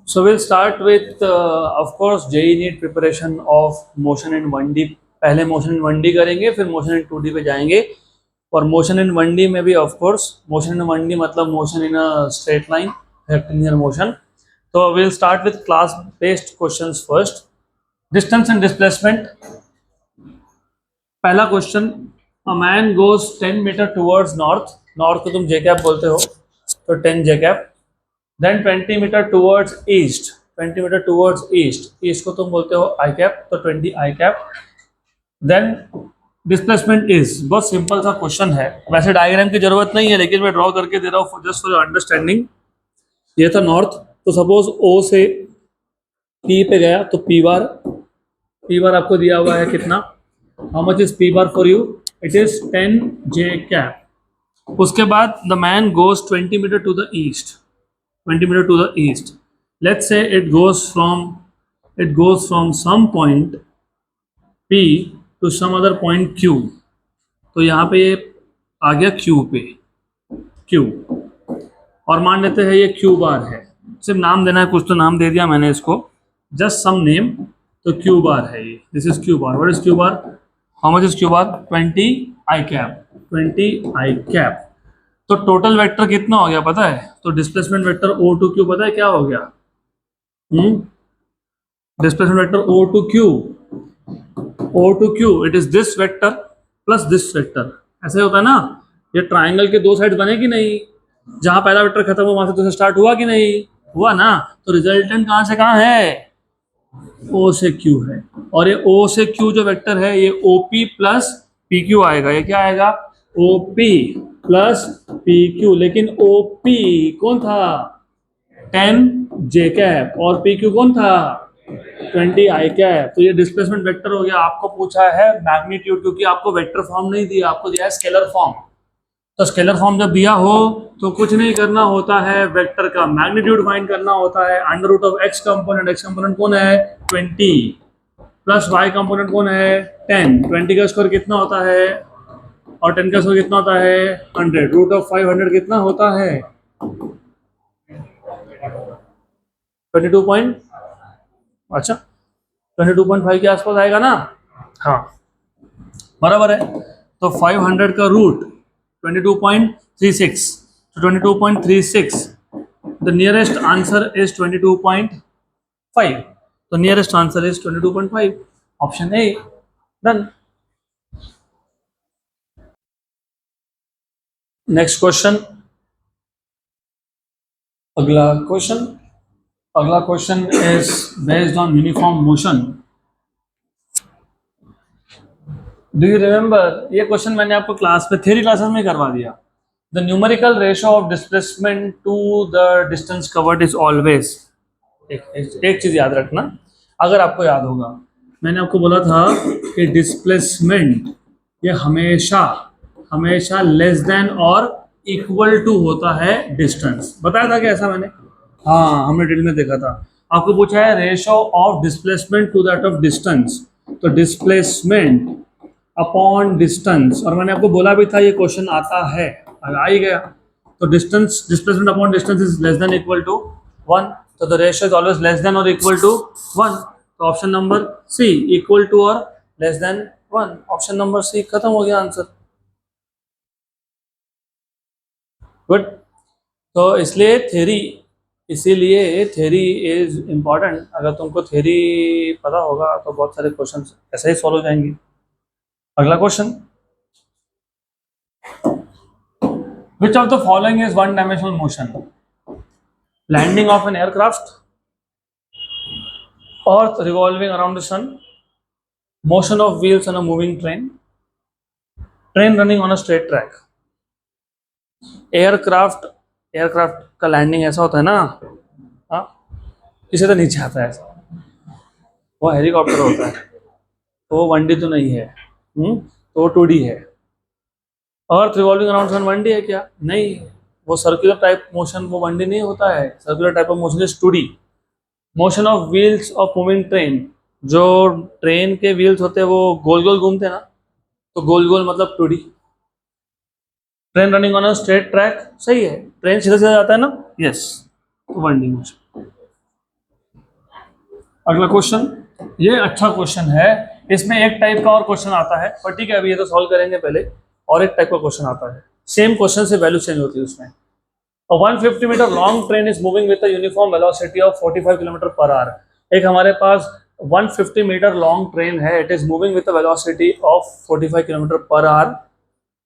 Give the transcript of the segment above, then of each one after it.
So we'll start with, of course, JEE NEET preparation of motion in 1D. पहले motion in 1D करेंगे, फिर motion in 2D पे जाएंगे. और motion in 1D में भी of course motion in 1D मतलब motion in a straight line, rectilinear motion. So we'll start with class based questions first. Distance and displacement. पहला question, a man goes 10 metre towards north. north को तुम j cap बोलते हो, तो 10 j cap. Then 20 metre towards east. 20 metre towards east. east को तुम बोलते हो I cap, तो 20 I cap. Then displacement is, बहुत सिंपल सा क्वेश्चन है. वैसे डायग्राम की जरूरत नहीं है, लेकिन मैं ड्रॉ करके दे रहा हूँ जस्ट फॉर अंडरस्टैंडिंग. ये था नॉर्थ, तो सपोज O से P पे गया, तो P बार आपको दिया हुआ है कितना, how much is P bar for you, it is 10 J cap. उसके बाद the man goes 20 metre to the east. 20 metre to the east. Let's say it goes from some point P to some other point Q. तो यहाँ पे ये आ गया Q पे, Q, और मान लेते हैं ये Q बार है. सिर्फ नाम देना है, कुछ तो नाम दे दिया मैंने इसको, जस्ट सम नेम. तो Q बार है ये, this is Q bar. What is Q bar, how much is Q bar, 20 I cap. 20 I cap. तो टोटल वेक्टर कितना हो गया पता है, तो displacement vector O to Q पता है क्या हो गया, displacement vector O to Q, it is this vector plus this vector. ऐसे होता है ना, ये ट्राइंगल के दो साइड बने कि नहीं, जहां पहला वेक्टर खत्म हुआ वहां से दूसरा स्टार्ट हुआ कि नहीं हुआ ना. तो रिजल्टेंट कहां से कहां है, O से Q है. और ये O से Q जो वेक्टर है, ये OP प्लस PQ आएगा. ये क्या आएगा, OP प्लस PQ. लेकिन OP कौन था, 10 J कैप, और PQ कौन था, 20 I कैप. तो ये डिस्प्लेसमेंट वेक्टर हो गया. आपको पूछा है मैग्नीट्यूड, क्योंकि आपको वेक्टर फॉर्म नहीं दिया, आपको दिया है स्केलर फॉर्म. तो स्केलर फॉर्म जब दिया हो तो कुछ नहीं करना होता है, वेक्टर का मैग्नीट्यूड फाइंड करना होता है. Under root of x component, x component कौन है 20, प्लस y कंपोनेंट कौन है 10. 20 का स्क्वायर कितना होता है, और 10 का स्क्वायर कितना होता है 100. रूट ऑफ 500 कितना होता है 22 पॉइंट, अच्छा 22.5 के आसपास आएगा ना. हाँ बराबर है. तो 500 का रूट 22.36, तो 22.36, द नियरेस्ट आंसर इज 22.5. तो nearest answer is 22.5, option A. Done. Next question, अगला question is based on uniform motion. Do you remember, ये क्वेश्चन मैंने आपको क्लास पे थ्योरी क्लासेस में करवा दिया. The numerical ratio of displacement to the distance covered is always, एक चीज याद रखना, अगर आपको याद होगा मैंने आपको बोला था कि डिस्प्लेसमेंट ये हमेशा लेस देन और इक्वल टू होता है डिस्टेंस. बताया था कि ऐसा मैंने, हाँ हमने डिटेल में देखा था. आपको पूछा है ratio of displacement to that of distance, तो डिस्प्लेसमेंट अपॉन डिस्टेंस, और मैंने आपको बोला भी था ये क्वेश्चन आता है, आ ही गया. तो displacement upon distance is less than equal to 1, तो the ratio is always less than और इक्वल टू 1. तो option number C, equal to और less than 1, option number C. खत्म हो गया आंसर. गुड. तो इसीलिए थ्योरी इज इम्पॉर्टेंट. अगर तुमको थ्योरी पता होगा तो बहुत सारे क्वेश्चन ऐसे ही सॉल्व हो जाएंगे. अगला question, which of the following is one dimensional motion, landing of an aircraft, earth revolving around the sun, motion of wheels on a moving train running on a straight track. Aircraft का landing ऐसा होता है ना, हाँ इसे तो नीचे आता है ऐसा, वो हेलीकॉप्टर होता है, तो वो 1D तो नहीं है, तो वो 2D है. अर्थ रिवॉल्विंग अराउंड सन 1D है क्या, नहीं, वो सर्कुलर टाइप मोशन, वो 1D नहीं होता है. Circular type of motion is 2D. Motion of wheels of moving train, जो ट्रेन के व्हील्स होते हैं वो गोल गोल घूमते हैं ना, तो गोल गोल मतलब 2D. Train running on a straight track, सही है, ट्रेन सीधा सीधा जाता है ना, यस, तो 1D मोशन. अगला क्वेश्चन, ये अच्छा क्वेश्चन है। इसमें एक टाइप का और क्वेश्चन आता है, पर ठीक है अभी ये तो सॉल्व करेंगे पहले। और एक टाइप का क्वेश्चन आता है, सेम क्वेश्चन से वैल्यू चेंज होती है उसमें। A 150 metre long train is moving with a uniform velocity of 45 kilometre per hour. एक हमारे पास 150 मीटर लॉन्ग ट्रेन है, it is moving with a velocity of 45 kilometre per hour.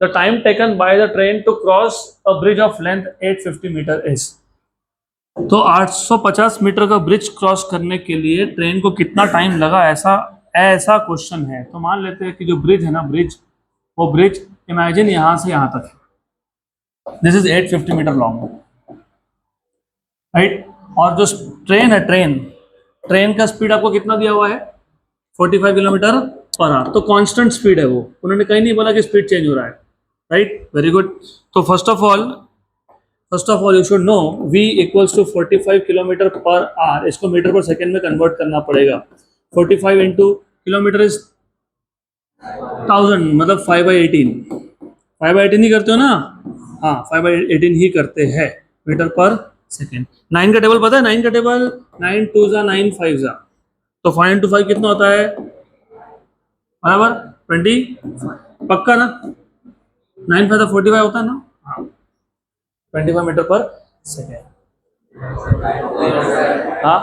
The time taken by the train to cross a bridge of length 850 metre is. तो 850 metre का bridge cross करने के लिए train को कितना time लगा, ऐसा ऐसा क्वेश्चन है। तो मान लेते हैं कि जो ब्रिज है ना, ब्रिज, वो ब्रिज इमेजिन यहां से यहां तक है। This is 850 metre long, right. और जो ट्रेन है, ट्रेन का स्पीड आपको कितना दिया हुआ है, 45 किलोमीटर पर आवर। तो कांस्टेंट स्पीड है वो, उन्होंने कहीं नहीं बोला कि स्पीड चेंज हो रहा है, राइट। Very good. तो first of all you should know v equals to 45 kilometre per hour. इसको मीटर पर सेकेंड में कन्वर्ट करना पड़ेगा। 45 इंटू किलोमीटर इज 1000, मतलब 5/18। 5/18 ही करते हो ना, हाँ 5/18 ही करते हैं मीटर पर सेकेंड। 9 का टेबल पता है, 9 का टेबल, 9 2 जा 9 5 जा, तो 5 इंटू 5 कितना होता है, बराबर 20। पक्का ना, 9 5 45 होता है ना, हाँ 25 मीटर पर सेकेंड। हाँ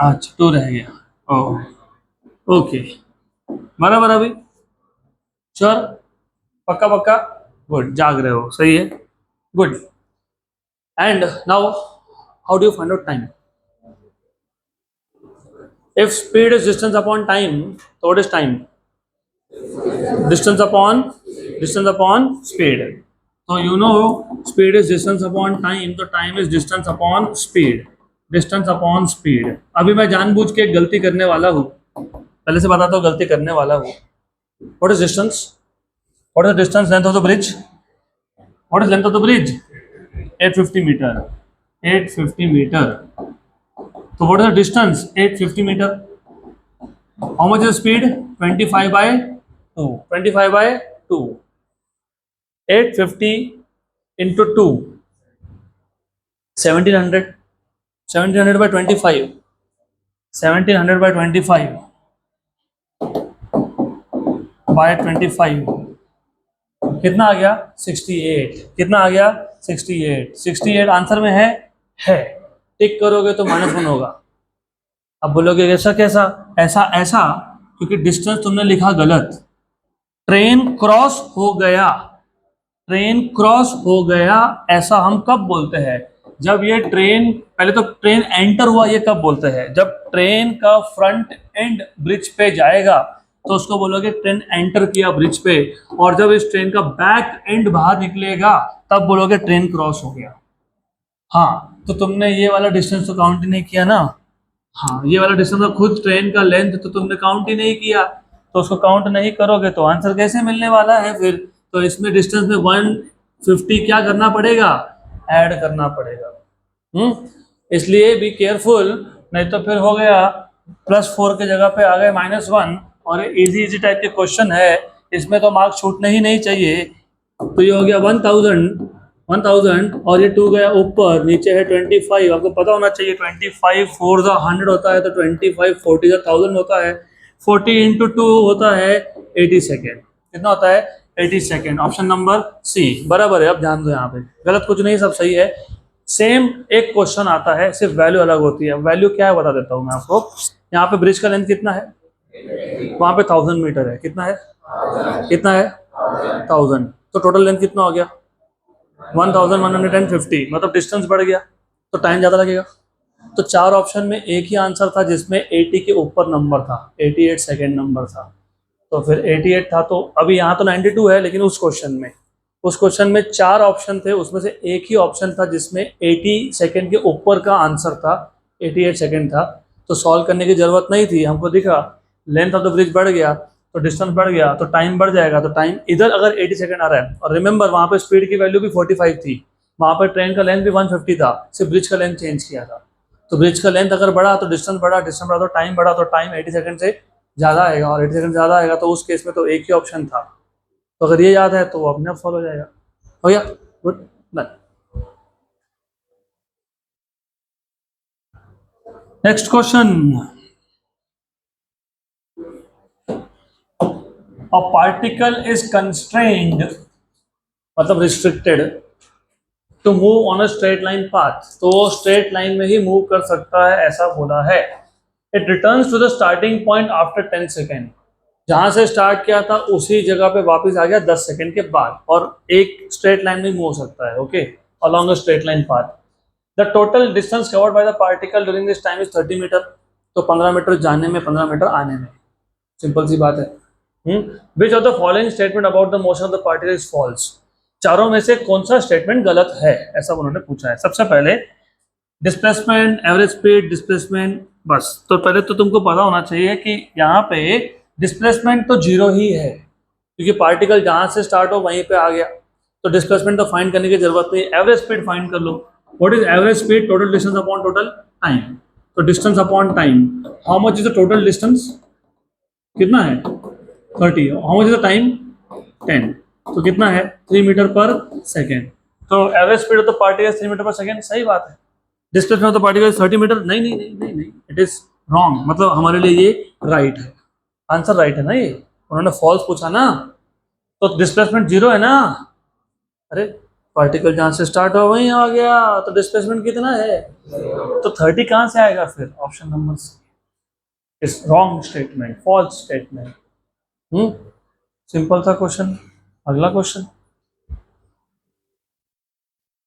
अच्छा 2 रह गया, ओ ओके, बराबर अभी, श्योर, पक्का पक्का, गुड, जाग रहे हो, सही है, good. And now how do you find out time? If speed is distance upon time, so what is time? Distance upon speed. So you know speed is distance upon time, so time is distance upon speed. Distance upon speed. अभी मैं जानबूझ के एक गलती करने वाला हूँ, पहले से बताता हूँ गलती करने वाला हूँ। What is distance? What is the distance length of the bridge? What is length of the bridge? 850 meter. 850 meter. So what is the distance? 850 meter. How much is the speed? 25 by 2. 25 by 2. 850 into 2. 1700. 1700 by 25. 1700 by 25 by 25 कितना आ गया, 68। कितना आ गया, 68। 68 answer में है। टिक करोगे तो -1 होगा। अब बोलोगे ऐसा कैसा, ऐसा ऐसा क्योंकि डिस्टेंस तुमने लिखा गलत। ट्रेन क्रॉस हो गया, ट्रेन क्रॉस हो गया, ऐसा हम कब बोलते हैं, जब ये ट्रेन, पहले तो ट्रेन एंटर हुआ, ये कब बोलते हैं, जब ट्रेन का फ्रंट एंड ब्रिज पे जाएगा तो उसको बोलोगे ट्रेन एंटर किया ब्रिज पे। और जब इस ट्रेन का बैक एंड बाहर निकलेगा तब बोलोगे ट्रेन क्रॉस हो गया। हाँ तो तुमने ये वाला डिस्टेंस तो काउंट ही नहीं किया ना, हाँ ये वाला डिस्टेंस का खुद ट्रेन का लेंथ तो तुमने काउंट ही नहीं किया, तो उसको काउंट नहीं करोगे तो आंसर कैसे मिलने वाला है फिर। तो इसमें डिस्टेंस में 150 क्या करना पड़ेगा, ऐड करना पड़ेगा। इसलिए बी केयरफुल, नहीं तो फिर हो गया +4 के जगह पे आ गए -1। और इजी इजी टाइप के क्वेश्चन है, इसमें तो मार्क्स छूटने ही नहीं चाहिए। तो ये हो गया 1000 और ये 2 गया ऊपर, नीचे है 25। आपको पता होना चाहिए 25 4 100 होता है, तो 25 40 1000 होता है। 40 इंटू 2 होता है 80 सेकेंड। कितना होता है, 80 सेकेंड। ऑप्शन नंबर सी बराबर है। अब ध्यान दो, यहाँ पे गलत कुछ नहीं, सब सही है। सेम एक क्वेश्चन आता है, सिर्फ वैल्यू अलग होती है। वैल्यू क्या है बता देता हूँ मैं आपको। यहाँ पे ब्रिज का लेंथ कितना है, वहाँ पे 1000 मीटर है। कितना है, कितना है 1000, तो टोटल लेंथ कितना हो गया 1150, मतलब डिस्टेंस बढ़ गया, तो टाइम ज़्यादा लगेगा। तो 4 ऑप्शन में एक ही आंसर था जिसमें 80 के ऊपर नंबर था, 88 सेकेंड नंबर था। तो फिर 88 था, तो अभी यहाँ तो 92 है, लेकिन उस क्वेश्चन में 4 ऑप्शन थे, उसमें से एक ही ऑप्शन था जिसमें 80 सेकेंड के ऊपर का आंसर था, 88 सेकेंड था। तो सॉल्व करने की जरूरत नहीं थी, हमको दिखा लेंथ ऑफ द ब्रिज बढ़ गया तो डिस्टेंस बढ़ गया, तो टाइम बढ़ जाएगा। तो टाइम इधर अगर 80 सेकेंड आ रहा है, और रिमेंबर वहाँ पे स्पीड की वैल्यू भी 45 थी, वहाँ पर ट्रेन का लेंथ भी 150 था, सिर्फ ब्रिज का लेंथ चेंज किया था। तो ब्रिज का लेंथ अगर बढ़ा तो डिस्टेंस बढ़ा, डिस्टेंस बढ़ा तो टाइम बढ़ा, तो टाइम 80 सेकंड से ज़्यादा आएगा, और 80 सेकंड ज़्यादा आएगा तो उस केस में तो एक ही ऑप्शन था। तो अगर ये याद है तो वो अपने आप सॉल्व हो जाएगा। हो गया, good, done. Next question, a particle is constrained मतलब restricted to move on a straight line path, तो वो स्ट्रेट लाइन में ही मूव कर सकता है ऐसा बोला है। It returns to the starting point after 10 second, जहां से स्टार्ट किया था उसी जगह पे वापस आ गया 10 सेकेंड के बाद, और एक स्ट्रेट लाइन में मूव हो सकता है, okay, along a straight line path. The total distance covered by the particle during this time is 30 metre, तो 15 मीटर जाने में 15 मीटर आने में, सिंपल सी बात है। Which of the following statement about the motion of the particle is false, चारों में से कौन सा स्टेटमेंट गलत है, ऐसा उन्होंने पूछा है। सबसे पहले डिस्प्लेसमेंट, एवरेज स्पीड, डिस्प्लेसमेंट, बस तो पहले तो तुमको पता होना चाहिए कि यहाँ पे डिस्प्लेसमेंट तो जीरो ही है, क्योंकि पार्टिकल जहाँ से स्टार्ट हो वहीं पे आ गया, तो डिस्प्लेसमेंट तो फाइंड करने की जरूरत नहीं। एवरेज स्पीड फाइंड कर लो, what is average speed, total distance upon total time, तो distance upon time, how much is the total distance, कितना है 30, how much is the time 10, तो कितना है 3 मीटर पर सेकेंड, तो average speed of the particle 3 metre per second, सही बात है। Displacement of the particle 30 metre, नहीं नहीं नहीं नहीं नहीं, इट इज रॉन्ग, मतलब हमारे लिए ये राइट है, आंसर राइट है ना, ये उन्होंने फॉल्स पूछा ना, तो डिस्प्लेसमेंट जीरो है ना, अरे पार्टिकल जहां से स्टार्ट हुआ वहीं आ गया, तो डिस्प्लेसमेंट कितना है, तो 30 कहां से आएगा फिर, option number C is wrong statement, false statement. Simple था क्वेश्चन। अगला क्वेश्चन,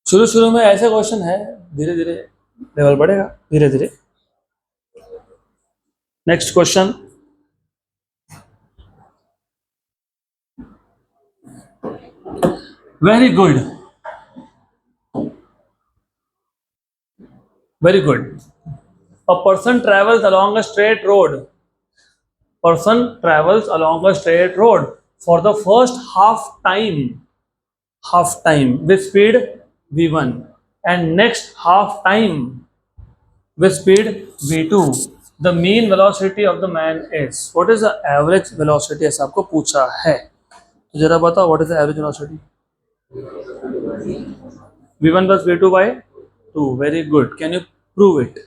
शुरू शुरू में ऐसे क्वेश्चन है, धीरे धीरे लेवल बढ़ेगा, धीरे धीरे। Next question, very good, very good. A person travels along a straight road, person travels along a straight road for the first half time with speed v1 and next half time with speed v2, the mean velocity of the man is, what is the average velocity, ऐसा आपको पूछा है, तो जरा बताओ what is the average velocity, v1 plus v2 by 2, very good, can you prove it,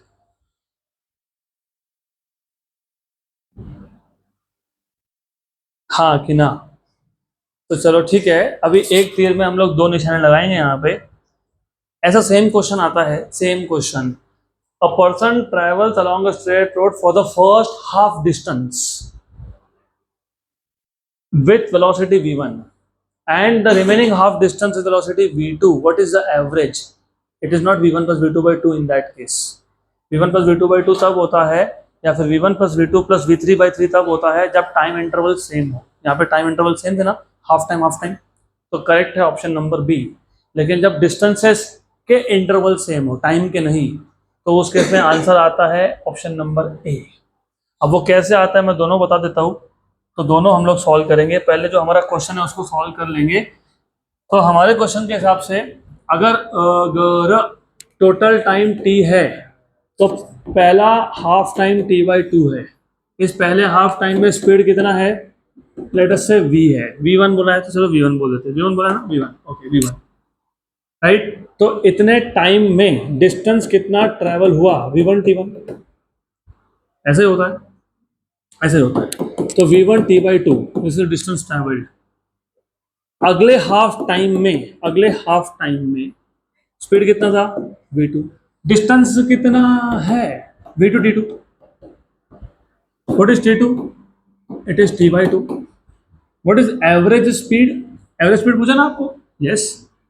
हाँ कि ना, तो चलो ठीक है, अभी एक तीर में हम लोग दो निशाने लगाएंगे यहाँ पे। ऐसा सेम क्वेश्चन आता है, same question, a person travels along a straight road for the first half distance with velocity v1 and the remaining half distance with velocity v2, what is the average, it is not v1 plus v2 by 2 in that case, v1 plus v2 by 2 तब होता है, या फिर v1 plus v2 plus v3 by 3 तब होता है जब time interval same हो, यहाँ पे टाइम इंटरवल सेम थे ना, हाफ टाइम हाफ टाइम, तो करेक्ट है ऑप्शन नंबर बी। लेकिन जब डिस्टेंसेस के इंटरवल सेम हो, टाइम के नहीं, तो उस केस में आंसर आता है ऑप्शन नंबर ए। अब वो कैसे आता है मैं दोनों बता देता हूँ, तो दोनों हम लोग सॉल्व करेंगे। पहले जो हमारा क्वेश्चन है उसको सॉल्व कर लेंगे। तो हमारे क्वेश्चन के हिसाब से अगर टोटल टाइम टी है तो पहला हाफ टाइम टी बाई 2 है, इस पहले हाफ टाइम में स्पीड कितना है, लेट अस से v है, v1 बोला है तो चलो v1 बोल देते हैं, v1 बोला ना, v1, ओके v1, राइट। तो इतने टाइम में डिस्टेंस कितना ट्रेवल हुआ, v1 t1, ऐसे होता है, ऐसे होता है, तो v1 t by 2 this is distance travelled. अगले हाफ टाइम में स्पीड कितना था, v2, डिस्टेंस कितना है, v2 t2, what is t2, it is t by 2, what is average speed पूछा ना आपको, yes,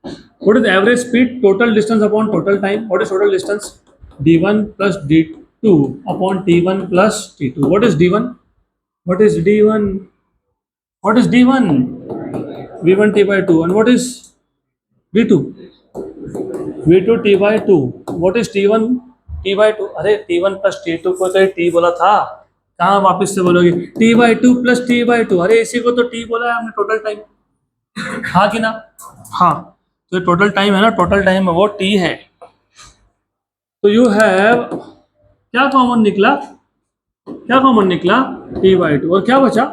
what is average speed, total distance upon total time, what is total distance, d1 plus d2 upon t1 plus t2, what is d1, what is d1, what is d1, v1 t by 2, and what is v2, v2 t by 2, what is t1 t by 2, अरे t1 plus t2 को तो t बोला था, कहाँ वापस से बोलोगे t by 2 plus t by 2, अरे इसी को तो t बोला है हमने टोटल टाइम, हाँ कि ना, हाँ, तो टोटल टाइम है ना, टोटल टाइम है वो t है, तो यू हैव क्या कॉमन निकला, t बाई 2, और क्या बचा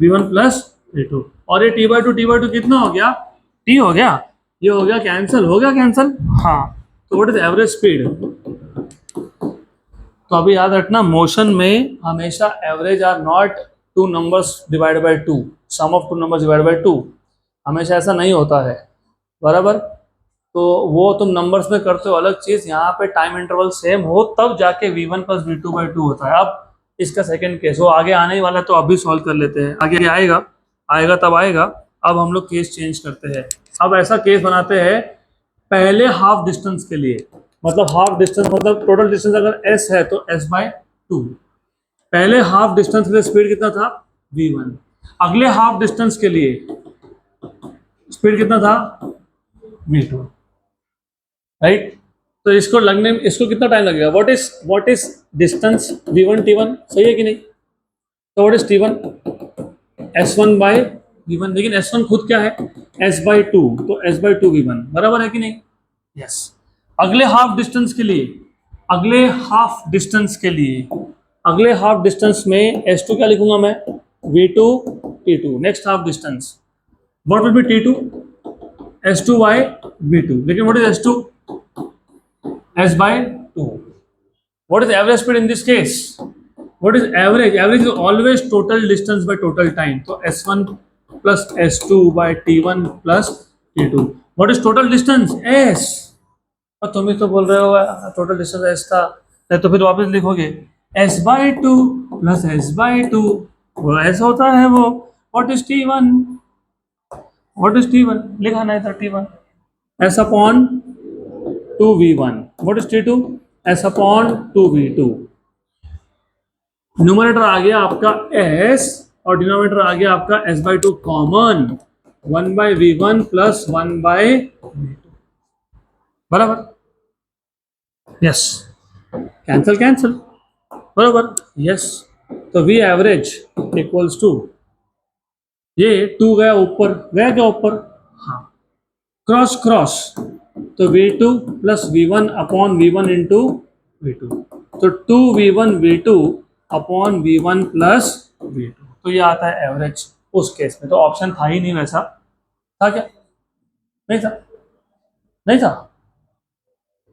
v1 प्लस v2, और ये t बाई 2 कितना हो गया, t हो गया, ये हो गया कैंसिल, हाँ, तो व्हाट इज एवरेज स्पीड, तो अभी याद रखना, मोशन में हमेशा average are not two numbers divide by two, sum of two numbers divide by two, हमेशा ऐसा नहीं होता है, बराबर। तो वो तुम नंबर्स में करते हो अलग चीज, यहाँ पे टाइम इंटरवल सेम हो तब जाके v1 प्लस v2/2 होता है। अब इसका सेकंड केस वो आगे आने ही वाला है, तो अभी सॉल्व कर लेते हैं, आगे आएगा आएगा तब आएगा। अब हम लोग केस चेंज करते हैं। अब ऐसा केस बनाते हैं पहले हाफ डिस्टेंस के लिए, मतलब हाफ डिस्टेंस मतलब टोटल डिस्टेंस अगर s है तो s/2। पहले हाफ डिस्टेंस के लिए स्पीड कितना था v1, अगले हाफ डिस्टेंस के लिए स्पीड कितना था v2, राइट। तो इसको लगने में इसको कितना टाइम लगेगा, what is distance v1 t1, सही है कि नहीं। तो व्हाट इज t1 s1/v1, लेकिन s1 खुद क्या है s/2, तो s/2 v1 बराबर है कि नहीं, यस। अगले हाफ डिस्टेंस के लिए, अगले हाफ डिस्टेंस के लिए, अगले हाफ डिस्टेंस में s2 क्या लिखूंगा मैं v2 t2, next half distance what will be t2 s2/v2, लेकिन what is s2 s/2। what is average speed in this case, what is average, average is always total distance by total time, तो s1 plus s2 by t1 plus t2, what is total distance s, और तुम ही तो बोल रहे हो total distance s था, तो फिर वापस लिखोगे s/2 plus s/2, वो s होता है वो, what is t1, what is t1 लिखा नहीं था t1 s upon 2v1, what is t2 s upon 2v2। Numerator आ गया आपका s और डिनोमिनेटर आ गया आपका s/2 common, 1/v1 plus 1/v2, बराबर, यस, कैंसल कैंसल, बराबर, यस। तो v एवरेज इक्वल्स टू, ये 2 गया ऊपर, गया क्या ऊपर, हाँ, क्रॉस क्रॉस, तो v2 plus v1 upon v1 into v2, तो 2v1 v2 upon v1 plus v2, तो ये आता है एवरेज उस केस में। तो ऑप्शन था ही नहीं वैसा, था क्या, नहीं था, नहीं था,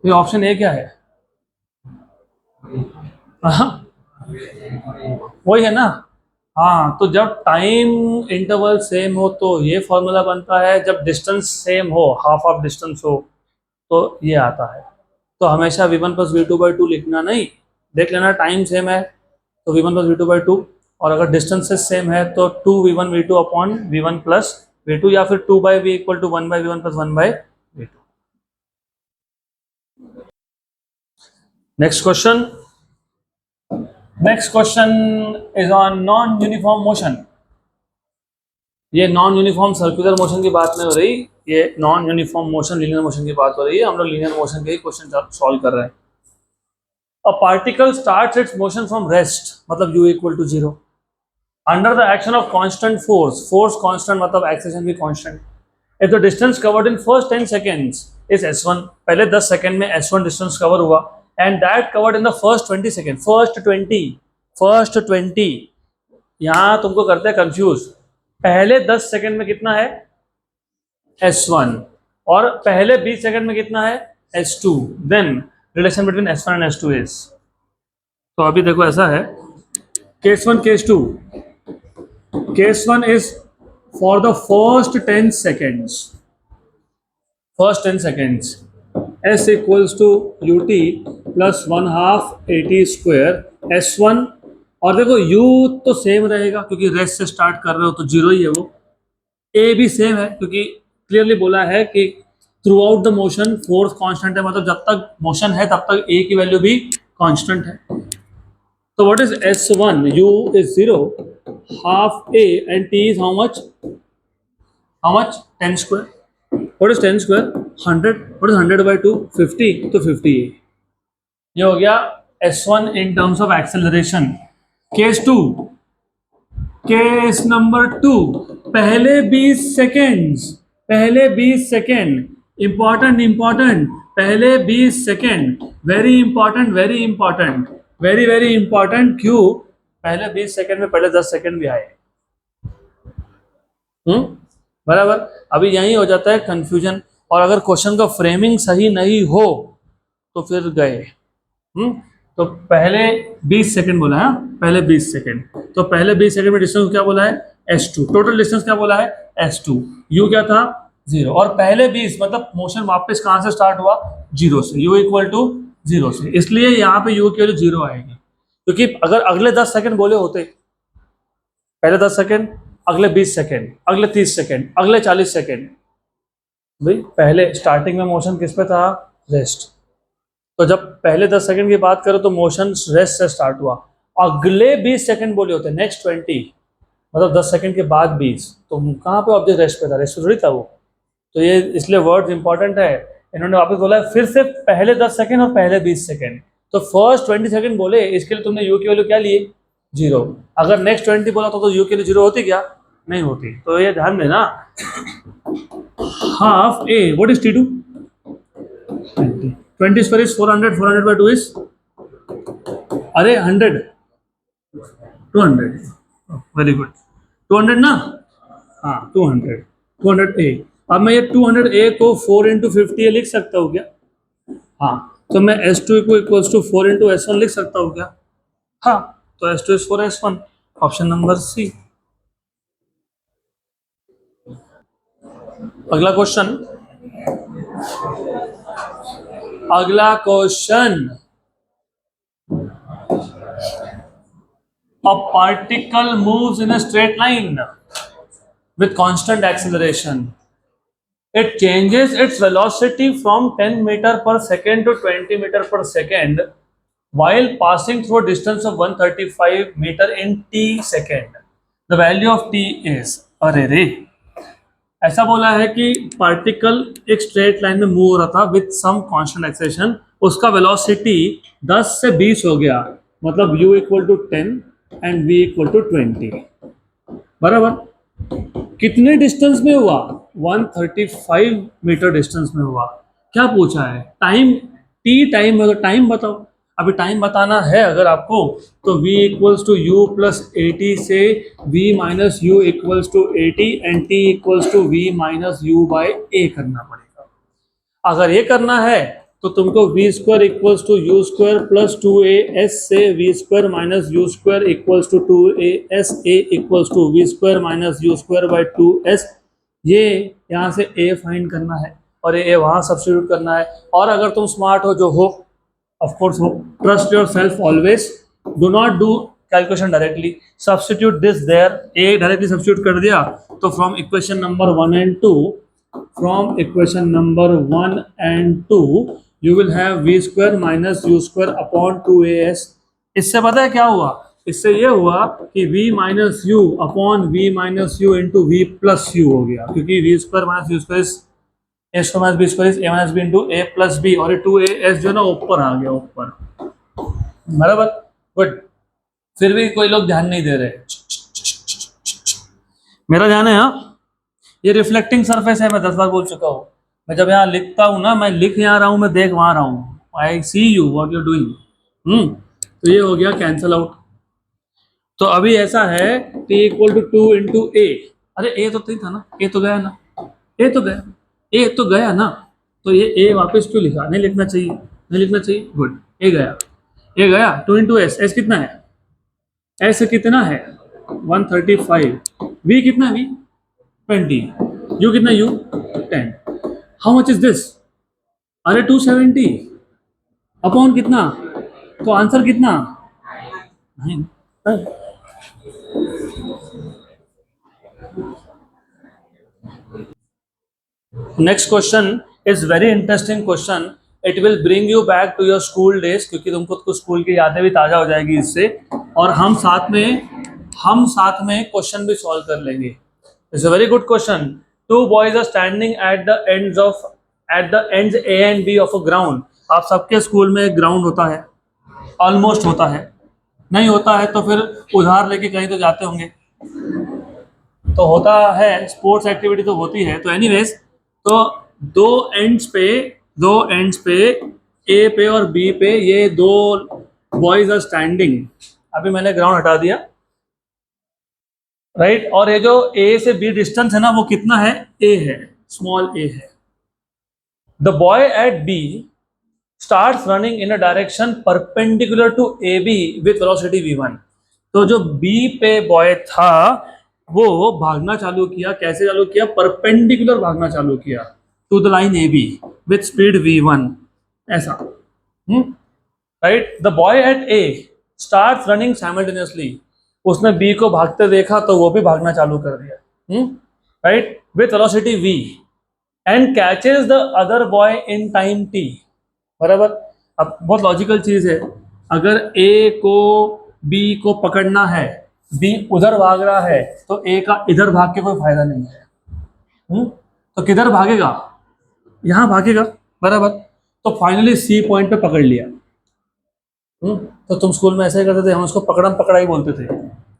ये ऑप्शन ए क्या है, वही है ना। हाँ, तो जब टाइम इंटरवल सेम हो तो ये फॉर्मूला बनता है, जब डिस्टेंस सेम हो, हाफ ऑफ डिस्टेंस हो, तो ये आता है। तो हमेशा v1 प्लस v2/2 लिखना नहीं, देख लेना टाइम सेम है तो v1 प्लस v2/2, और अगर डिस्टेंसेस सेम है तो 2v1 v2 upon v1 plus v2, या फिर 2/v equal to 1/v1 plus 1/v2। Next question, next question is on non uniform motion. ये नॉन यूनिफॉर्म सर्कुलर मोशन की बात नहीं हो रही, ये non uniform motion linear motion की बात हो रही है। हम लोग लीनियर मोशन के ही क्वेश्चन सॉल्व कर रहे हैं। A particle starts its motion from rest, मतलब u equal to 0, under the action of constant force, force constant मतलब एक्सेलरेशन भी constant. If the distance covered in first 10 seconds is s1, पहले 10 second में s1 distance cover हुआ, and that covered in the first 20 second, first 20, यहाँ तुमको करते हैं confuse. पहले 10 सेकंड में कितना है s1, और पहले 20 सेकंड में कितना है s2, then relation between s1 and s2 is, तो अभी देखो ऐसा है, case 1 case 2, case 1 is for the first 10 seconds, first 10 seconds s equals to ut plus 1/2 at square s1, और देखो u तो सेम रहेगा क्योंकि रेस्ट से स्टार्ट कर रहे हो तो 0 ही है वो, a भी सेम है क्योंकि क्लियरली बोला है कि through out the motion force constant है, मतलब जब तक मोशन है तब तक a की वैल्यू भी कांस्टेंट है। तो what is s1, u is 0, half a and t is how much 10 square, what is 10 square 100, what is 100/2 50, तो 50 ये हो गया s1 in terms of acceleration. Case 2, case number 2, पहले 20 सेकेंड्स, पहले 20 सेकेंड, इंपॉर्टेंट, पहले 20 second, very important, very important, क्यों पहले 20 second में पहले 10 सेकेंड भी आए, बराबर। अभी यही हो जाता है कंफ्यूजन, और अगर क्वेश्चन का फ्रेमिंग सही नहीं हो तो फिर गए। तो पहले 20 सेकंड बोला है, पहले 20 सेकंड, तो पहले 20 सेकंड में डिस्टेंस क्या बोला है, s2, टोटल डिस्टेंस क्या बोला है, s2, u क्या था 0, और पहले 20 मतलब मोशन वापस कहां से स्टार्ट हुआ, 0 से, u इक्वल टू 0 से, इसलिए यहाँ पे u की वैल्यू 0 आएगी, क्योंकि अगर अगले 10 सेकंड बोले होते, पहले 10 सेकंड, अगले 20 सेकंड, अगले 30 सेकंड, अगले 40 सेकंड, भाई पहले स्टार्टिंग में मोशन किस पे था, रेस्ट, तो जब पहले 10 सेकंड की बात करो तो मोशन रेस्ट से स्टार्ट हुआ, अगले 20 सेकंड बोले होते, नेक्स्ट 20 मतलब 10 सेकंड के बाद 20, तो कहाँ पे ऑब्जेक्ट रेस्ट पे था, रेस्ट पे थोड़ी था वो, तो ये इसलिए वर्ड्स इंपॉर्टेंट है, इन्होंने वापस बोला है फिर से पहले 10 सेकंड और पहले 20 सेकंड, तो फर्स्ट 20 सेकंड बोले, इसके लिए तुमने यू की वैल्यू क्या लिए, 0, अगर नेक्स्ट 20 बोला तो यू की वैल्यू 0 होती क्या, नहीं होती, तो ये ध्यान देना। Half A, what is T2, 20 square is 400, 400 by 2 is, अरे 100, 200, वेरी गुड, 200 ना, हाँ 200, 200 ए, अब मैं ये 200 ए को 4 इंटू 50 लिख सकता हूँ क्या, हाँ, तो मैं S2 को इक्वल्स टू 4 इंटू S1 लिख सकता हूँ क्या, हाँ, तो S2 is 4 S1, option number सी। अगला क्वेश्चन, अगला question, a particle moves in a straight line with constant acceleration, it changes its velocity from 10 meter per second to 20 meter per second while passing through a distance of 135 meter in t second, the value of t is, अरे रे, ऐसा बोला है कि particle एक straight line में move हो रहा था विथ सम कांस्टेंट एक्सेलेरेशन, उसका वेलोसिटी 10 से 20 हो गया, मतलब u equal to 10 and v equal to 20, बराबर, कितने डिस्टेंस में हुआ, 135 मीटर डिस्टेंस में हुआ, क्या पूछा है, टाइम, टी टाइम, अगर टाइम बताओ, अभी टाइम बताना है अगर आपको, तो v equals to U plus A T से v minus U equals to A T and t equals to v minus U by A करना पड़ेगा, अगर ये करना है तो तुमको v square equals to U square plus 2as से v square minus you square equals to 2as a equals to v square minus you square by 2s, ये यहाँ से a फाइंड करना है और ये वहाँ सब्स्टिट्यूट करना है, और अगर तुम स्मार्ट हो, जो हो of course हो, trust yourself always, do not do calculation directly, substitute this there, a directly substitute कर दिया, तो from equation number 1 and 2, from equation number 1 and 2 you will have v square minus u square upon 2as, इससे पता है क्या हुआ, इससे ये हुआ कि v minus u upon v minus u into v plus u हो गया, क्योंकि v square minus you square a square minus b square is a minus b into a plus b, और ये 2as जो है ना ऊपर आ गया, ऊपर, बराबर, गुड, फिर भी कोई लोग ध्यान नहीं दे रहे, मेरा ध्यान है, हाँ, ये रिफ्लेक्टिंग सरफेस है, मैं 10 बार बोल चुका हूँ, मैं जब यहाँ लिखता हूँ ना, मैं लिख यहाँ रहा हूँ, मैं देख वहाँ रहा हूँ, आई सी यू व्हाट यू डूइंग, तो ये हो गया कैंसल आउट, तो अभी ऐसा है t इक्वल टू 2 इंटू ए, अरे ए तो नहीं था ना, ए तो गया ना, ए तो गया, ए तो गया ना, तो ये ए वापस क्यों लिखा, नहीं लिखना चाहिए, नहीं लिखना चाहिए, गुड, ए गया, ए गया, 2 इंटू एस, एस कितना है, एस कितना है 135, वी कितना है, वी 20, यू कितना, u 10, how much is this, अरे 270 अपॉन कितना, तो आंसर कितना, नहीं, next question is very interesting question, it will bring you back to your school days, क्योंकि तुमको कुछ स्कूल की यादें भी ताजा हो जाएगी इससे, और हम साथ में क्वेश्चन भी सॉल्व कर लेंगे। It's a very good question, two boys are standing at the ends A and B of a ground, आप सबके स्कूल में ग्राउंड होता है, ऑलमोस्ट होता है, नहीं होता है तो फिर उधार लेके कहीं तो जाते होंगे, तो होता है, स्पोर्ट्स एक्टिविटी तो होती है, तो एनीवेज, तो दो एंड्स पे ए पे और बी पे ये दो बॉयज आर स्टैंडिंग, अभी मैंने ग्राउंड हटा दिया, राइट, और ये जो ए से बी डिस्टेंस है ना, वो कितना है, ए है, स्मॉल ए है, the boy at B starts running in a direction perpendicular to AB with velocity v1. तो जो B पे बॉय था वो भागना चालू किया, कैसे चालू किया, परपेंडिकुलर भागना चालू किया to the line AB with speed v1, ऐसा. Right. The boy at A starts running simultaneously. उसने B को भागते देखा तो वो भी भागना चालू कर दिया, right, with velocity v and catches the other boy in time t. बराबर. अब बहुत लॉजिकल चीज है, अगर A को B को पकड़ना है, B उधर भाग रहा है तो A का इधर भाग के कोई फायदा नहीं है. तो किधर भागेगा, यहाँ भागेगा. बराबर. तो फाइनली C पॉइंट पे पकड़ लिया. तो तुम स्कूल में ऐसे ही करते थे, हम उसको पकड़म पकड़ाई बोलते थे.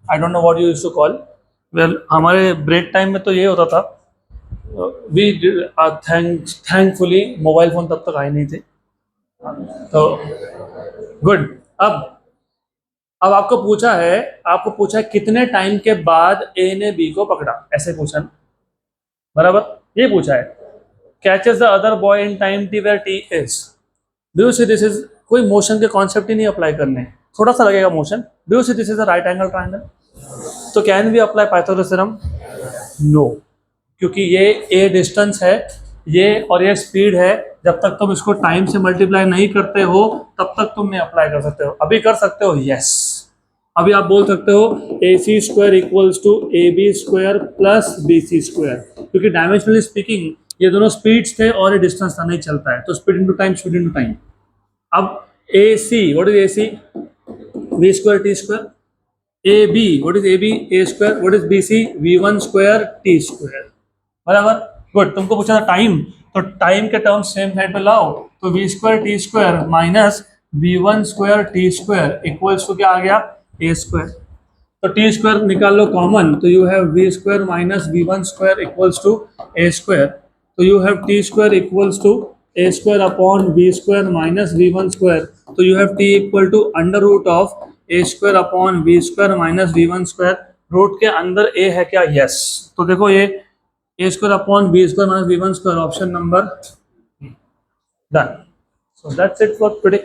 I don't know what you used to call. Well, हमारे ब्रेक टाइम में तो ये होता था. वी थैंकफुली मोबाइल फोन तब तक आए नहीं थे. तो गुड. अब आपको पूछा है कितने टाइम के बाद ए ने बी को पकड़ा, ऐसे पूछा ना. बराबर. ये पूछा है catches the other boy in time T where T is. Do you see this is, कोई मोशन के कॉन्सेप्ट ही नहीं अप्लाई करने, थोड़ा सा लगेगा motion. Do you see this is a right angle triangle. तो can we apply Pythagoras theorem? No, क्योंकि ये ए डिस्टेंस है, ये और ये स्पीड है. जब तक तुम इसको टाइम से मल्टीप्लाई नहीं करते हो तब तक तुम नहीं अप्लाई कर सकते हो. अभी कर सकते हो, यस. अभी आप बोल सकते हो A C square equals to A B square plus B C square, क्योंकि डायमेंशनली स्पीकिंग ये दोनों स्पीड्स थे और ये डिस्टेंस था, नहीं चलता है. तो speed into time, speed into time. अब A C, what is A C? V square T square. A B, what is A B? A square. What is B C? V one square T square. बराबर. Good. तुमको पूछा था time, तो time के terms same side पे लाओ. तो V square T square minus V one square T square equals to क्या आ गया? A square. तो टी स्क्वायर निकाल लो कॉमन, तो you have V square minus V one square equals to A square. तो you have T square equals to A square upon V square minus V one square. तो you have T equal to under root of A square upon V square minus V one square. Root के अंदर A है क्या? Yes. तो देखो ये A square upon B square minus V one square, option number done. So that's it for today.